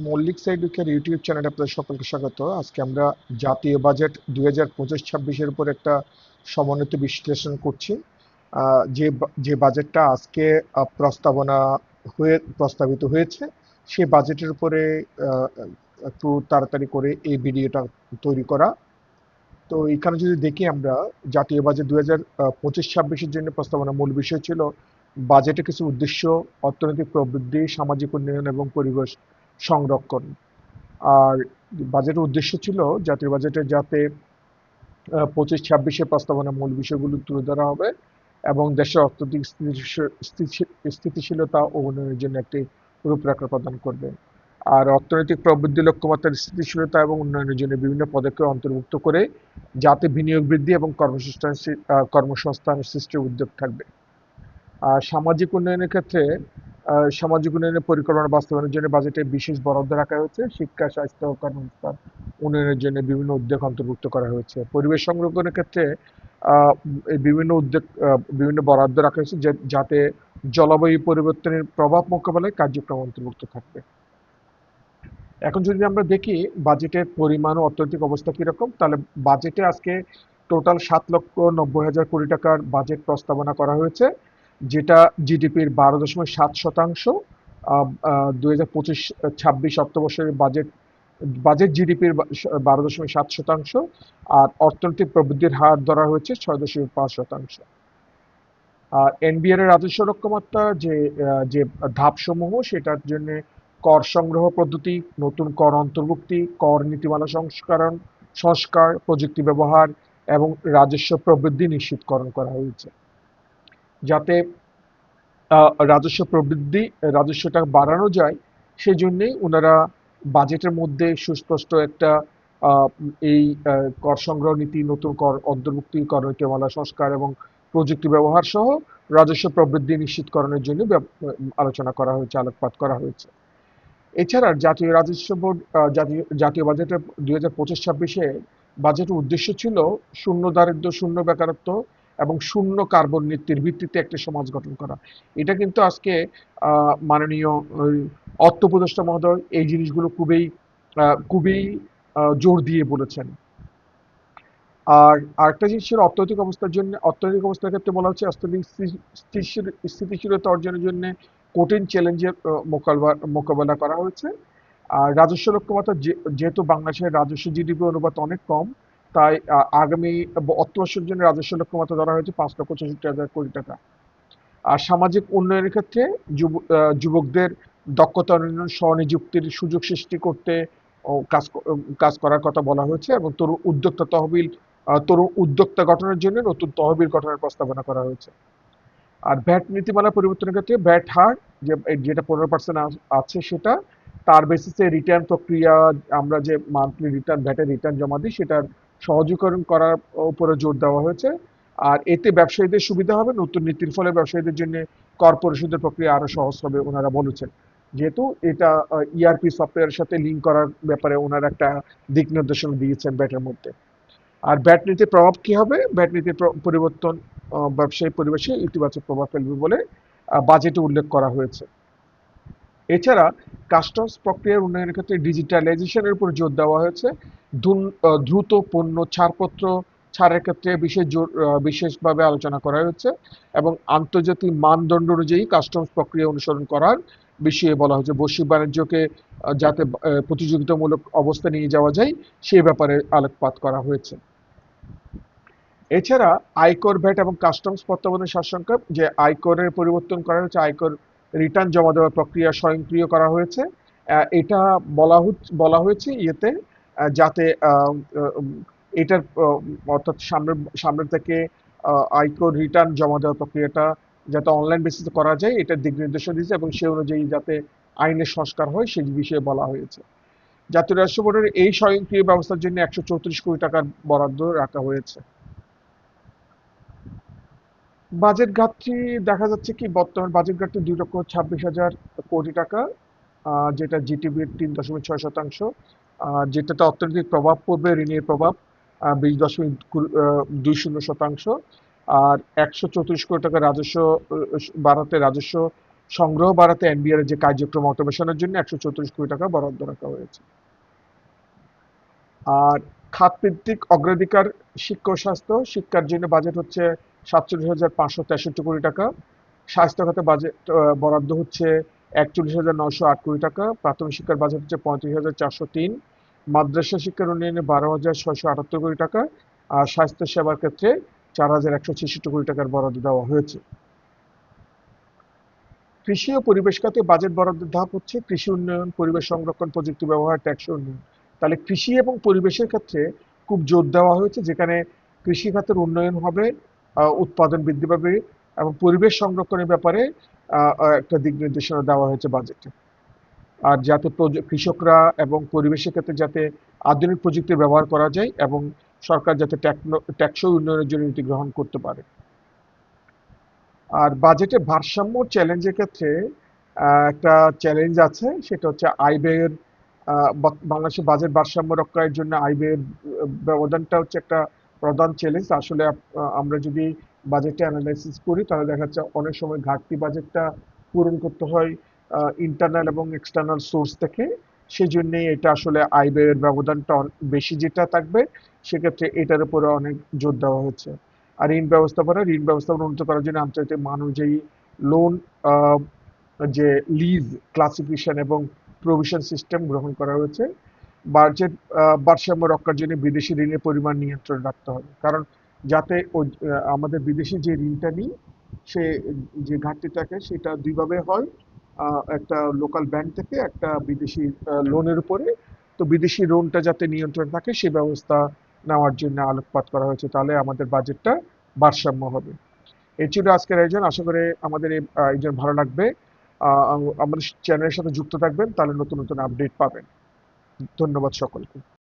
Mallick সাইডুকের YouTube চ্যানেলে আপনাদের সকলকে স্বাগত। আজকে আমরা জাতীয় বাজেট 2025-26-এর উপর একটা সমন্বিত বিশ্লেষণ করছি। যে বাজেটটা আজকে প্রস্তাবিত হয়েছে, সেই বাজেটের উপরে আহ, একটু তাড়াতাড়ি করে এই ভিডিওটা তৈরি করা। তো এখানে যদি দেখি আমরা, জাতীয় বাজেট 2025-26-এর জন্য প্রস্তাবনা মূল বিষয় ছিল বাজেটে কিছু উদ্দেশ্য: অর্থনৈতিক প্রবৃদ্ধি, সামাজিক উন্নয়ন এবং পরিবেশ সংরক্ষণ। আর বাজেটের উদ্দেশ্য ছিল জাতীয় বাজেটে যাতে 25-26-এর প্রস্তাবনা মূল বিষয়গুলো তুলে ধরা হবে এবং দেশের অর্থনৈতিক স্থিতিশীলতা ও উন্নয়নের জন্য একটি রূপরেখা প্রদান করবে। আর অর্থনৈতিক প্রবৃদ্ধি, লক্ষ্যমাত্রার স্থিতিশীলতা এবং উন্নয়নের জন্য বিভিন্ন পদক্ষেপ অন্তর্ভুক্ত করে যাতে বিনিয়োগ বৃদ্ধি এবং কর্মসংস্থান সৃষ্টির উদ্যোগ থাকবে। আর সামাজিক উন্নয়নের ক্ষেত্রে সামাজিক উন্নয়নের পরিকল্পনা বাস্তবায়নের জন্য বাজেটে বিশেষ বরাদ্দ রাখা হয়েছে। শিক্ষা, স্বাস্থ্য ও কর্মসংস্থান উন্নয়নের জন্য বিভিন্ন উদ্যোগ অন্তর্ভুক্ত করা হয়েছে। পরিবেশ সংরক্ষণের ক্ষেত্রে এই বিভিন্ন বরাদ্দ রাখা হয়েছে যাতে জলবায়ু পরিবর্তনের প্রভাব মোকাবেলায় কার্যক্রম অন্তর্ভুক্ত থাকবে। এখন যদি আমরা দেখি বাজেটের পরিমাণ ও অর্থনৈতিক অবস্থা কিরকম, তাহলে বাজেটে আজকে টোটাল 7,90,000 কোটি টাকার বাজেট প্রস্তাবনা করা হয়েছে, যেটা জিডিপির 12.7%। 2025-26 অর্থবর্ষের বাজেট জিডিপির 12.7%। আর অর্থনৈতিক প্রবৃদ্ধির হার ধরা হয়েছে 6.5%। আর এনবিআর এর রাজস্ব লক্ষ্যমাত্রা যে ধাপসমূহ, সেটার জন্য কর সংগ্রহ পদ্ধতি, নতুন কর অন্তর্ভুক্তি, কর নীতিমালা সংস্কার, প্রযুক্তি ব্যবহার এবং রাজস্ব প্রবৃদ্ধি নিশ্চিতকরণ করা হয়েছে, যাতে রাজস্বটা বাড়ানো যায়। সেজন্যই ওনারা বাজেটের মধ্যে সুস্পষ্ট একটা আহ, এই কর সংগ্রহ নীতি, নতুন কর অন্তর্ভুক্তি, কর নীতিমালা সংস্কার এবং প্রযুক্তি ব্যবহার সহ রাজস্ব প্রবৃদ্ধি নিশ্চিতকরণের জন্য আলোচনা করা হয়েছে, আলোকপাত করা হয়েছে। এছাড়া জাতীয় রাজস্ব বোর্ড জাতীয় বাজেটের 2025-26-এ বাজেটের উদ্দেশ্য ছিল শূন্য দারিদ্র্য, শূন্য বেকারত্ব এবং শূন্য কার্বন নীতির ভিত্তিতে একটা সমাজ গঠন করা। এটা কিন্তু আজকে মাননীয় অর্থ উপদেষ্টা মহোদয় এই জিনিসগুলো খুবই জোর দিয়ে বলেছেন। আর আরেকটা জিনিস ছিল অর্থনৈতিক অবস্থার ক্ষেত্রে বলা হচ্ছে অর্থনৈতিক স্থিতিশীলতা অর্জনের জন্য কঠিন চ্যালেঞ্জের মোকাবেলা করা হয়েছে। আর রাজস্ব লক্ষ্যমাত্রা, যেহেতু বাংলাদেশের রাজস্ব জিডিপি অনুপাত অনেক কম, তাই আগামী অর্থবর্ষের জন্য রাজস্ব লক্ষ্যমাত্রা ধরা হয়েছে 5,66,000 কোটি টাকা। আর সামাজিক উন্নয়নের ক্ষেত্রে যুবকদের দক্ষতা উন্নয়ন, স্বনিযুক্তির সুযোগ সৃষ্টি করতে ও কাজ করার কথা বলা হয়েছে এবং তরুণ উদ্যোক্তা গঠনের জন্য নতুন তহবিল গঠনের প্রস্তাবনা করা হয়েছে। আর ভ্যাট নীতিমালা পরিবর্তনের ক্ষেত্রে ভ্যাট হার যেটা 15% আছে, সেটা তার বেসিসে রিটার্ন প্রক্রিয়া, আমরা যে মান্থলি ভ্যাটের রিটার্ন জমা দিই, সেটার সহজীকরণ করার উপরে জোর দেওয়া হয়েছে। আর এতে ব্যবসায়ীদের সুবিধা হবে। নতুন নীতির ফলে ব্যবসায়ীদের জন্য কর পরিশোধের প্রক্রিয়া আরো সহজ হবে, ওনারা বলেছেন। যেহেতু এটা ইআরপি সফটওয়্যারের সাথে লিঙ্ক করার ব্যাপারে ওনারা একটা দিক নির্দেশনা দিয়েছেন ভ্যাটের মধ্যে। আর ব্যাট নীতির প্রভাব কি হবে? ব্যাট নীতির পরিবর্তন ব্যবসায়িক পরিবেশে ইতিবাচক প্রভাব ফেলবে বলে বাজেটে উল্লেখ করা হয়েছে। এছাড়া কাস্টমস প্রক্রিয়ার উন্নয়নের ক্ষেত্রে ডিজিটালাইজেশনের উপর জোর দেওয়া হয়েছে। দ্রুত পণ্য ছাড়ের ক্ষেত্রে বিশেষভাবে আলোচনা করা হয়েছে এবং আন্তর্জাতিক মানদণ্ড অনুযায়ী কাস্টমস প্রক্রিয়া অনুসরণ করার বিষয়ে বলা হয়েছে। বৈশ্বিক বাণিজ্যকে যাতে প্রতিযোগিতামূলক অবস্থা নিয়ে যাওয়া যায়, সে ব্যাপারে আলোকপাত করা হয়েছে। এছাড়া আয়কর, ভ্যাট এবং কাস্টমস প্রত্যাবর্তন সারসংক্ষেপ, যে আয়করের পরিবর্তন করা হয়েছে, আয়কর রিটার্ন জমা দেওয়ার প্রক্রিয়া স্বয়ংক্রিয় করা হয়েছে। এটা বলা হয়েছে ইয়েতে, যাতে এটার অর্থাৎ সামনের থেকে আয়কর রিটার্ন জমা দেওয়ার প্রক্রিয়াটা যাতে অনলাইন বেসিসে করা যায়, এটার দিক নির্দেশনা দিয়েছে এবং সে অনুযায়ী যাতে আইনের সংস্কার হয় সেই বিষয়ে বলা হয়েছে। জাতীয় রাজস্ব বোর্ডের এই স্বয়ংক্রিয় ব্যবস্থার জন্য 134 কোটি টাকার বরাদ্দ রাখা হয়েছে। বাজেট ঘাটতি দেখা যাচ্ছে কি, বর্তমান বাজেট ঘাটতি 2,26,000 কোটি টাকা, যেটা জিটিপির 3.6%। যেটাতে অর্থনৈতিক প্রভাব পড়বে, ঋণের প্রভাব 20.20%। আর 134 কোটি টাকা রাজস্ব বাড়াতে রাজস্ব সংগ্রহ বাড়াতে এনবিআর এর যে কার্যক্রম অটোমেশনের জন্য 134 কোটি টাকা বরাদ্দ রাখা হয়েছে। আর খাতভিত্তিক অগ্রাধিকার শিক্ষা ও স্বাস্থ্য, শিক্ষার জন্য বাজেট হচ্ছে 47,563 কোটি টাকা। স্বাস্থ্য খাতে বাজেট বরাদ্দ হচ্ছে 41,908 কোটি টাকা। প্রাথমিক শিক্ষার বাজেট হচ্ছে 35,403। মাদ্রাসা শিক্ষার উন্নয়নে 12,678 কোটি টাকা। আর স্বাস্থ্য সেবার ক্ষেত্রে 4,166 কোটি টাকার বরাদ্দ দেওয়া হয়েছে। কৃষি ও পরিবেশ খাতে বাজেট বরাদ্দের ধাপ হচ্ছে কৃষি উন্নয়ন, পরিবেশ সংরক্ষণ, প্রযুক্তি ব্যবহার, টেকসই উন্নয়ন। তাহলে কৃষি এবং পরিবেশের ক্ষেত্রে খুব জোর দেওয়া হয়েছে, যেখানে কৃষি খাতের উন্নয়ন হবে, উৎপাদন বৃদ্ধি পাবে এবং পরিবেশ সংরক্ষণের ব্যাপারে একটা দিক নির্দেশনা দেওয়া হয়েছে বাজেটে। আর যাতে কৃষকরা এবং পরিবেশের ক্ষেত্রে যাতে আধুনিক প্রযুক্তির ব্যবহার করা যায় এবং সরকার যাতে টেকসই উন্নয়নের জন্য নীতি গ্রহণ করতে পারে। আর বাজেটে ভারসাম্য চ্যালেঞ্জের ক্ষেত্রে একটা চ্যালেঞ্জ আছে, সেটা হচ্ছে আয় ব্যয়ের বাংলাদেশের বাজেট ভারসাম্য রক্ষার জন্য আয় ব্যয়ের ব্যবধানটা হচ্ছে একটা প্রধান চ্যালেঞ্জ। আসলে আমরা যদি বাজেটে অ্যানালাইসিস করি তাহলে দেখা যাচ্ছে অনেক সময় ঘাটতি বাজেটটা পূরণ করতে হয় ইন্টারনাল এবং এক্সটার্নাল সোর্স থেকে। সেই জন্যই এটা আসলে আয় ব্যয়ের ব্যবধানটা বেশি যেটা থাকবে, সেক্ষেত্রে এটার উপরে অনেক জোর দেওয়া হচ্ছে। আর ঋণ ব্যবস্থাপনা উন্নত করার জন্য আন্তর্জাতিক মান অনুযায়ী লোন, যে লিজ ক্লাসিফিকেশন এবং প্রভিশন সিস্টেম গ্রহণ করা হয়েছে। বাজেট ভারসাম্য রক্ষার জন্য বিদেশি ঋণের পরিমাণ নিয়ন্ত্রণ রাখতে হবে, কারণ যাতে আমাদের বিদেশি যে ঋণটা নিই সে যে ঘাটতি থাকে সেটা দুইভাবে হয়, একটা লোকাল ব্যাংক থেকে, একটা বিদেশি লোনের উপরে। তো বিদেশি লোনটা যাতে নিয়ন্ত্রণ থাকে সে ব্যবস্থা নেওয়ার জন্য আলোকপাত করা হয়েছে, তাহলে আমাদের বাজেটটা ভারসাম্য হবে। এই ছিল আজকের আয়োজন। আশা করি আমাদের এই আয়োজন ভালো লাগবে। আমাদের চ্যানেলের সাথে যুক্ত থাকবেন, তাহলে নতুন নতুন আপডেট পাবেন। ধন্যবাদ সকলকে।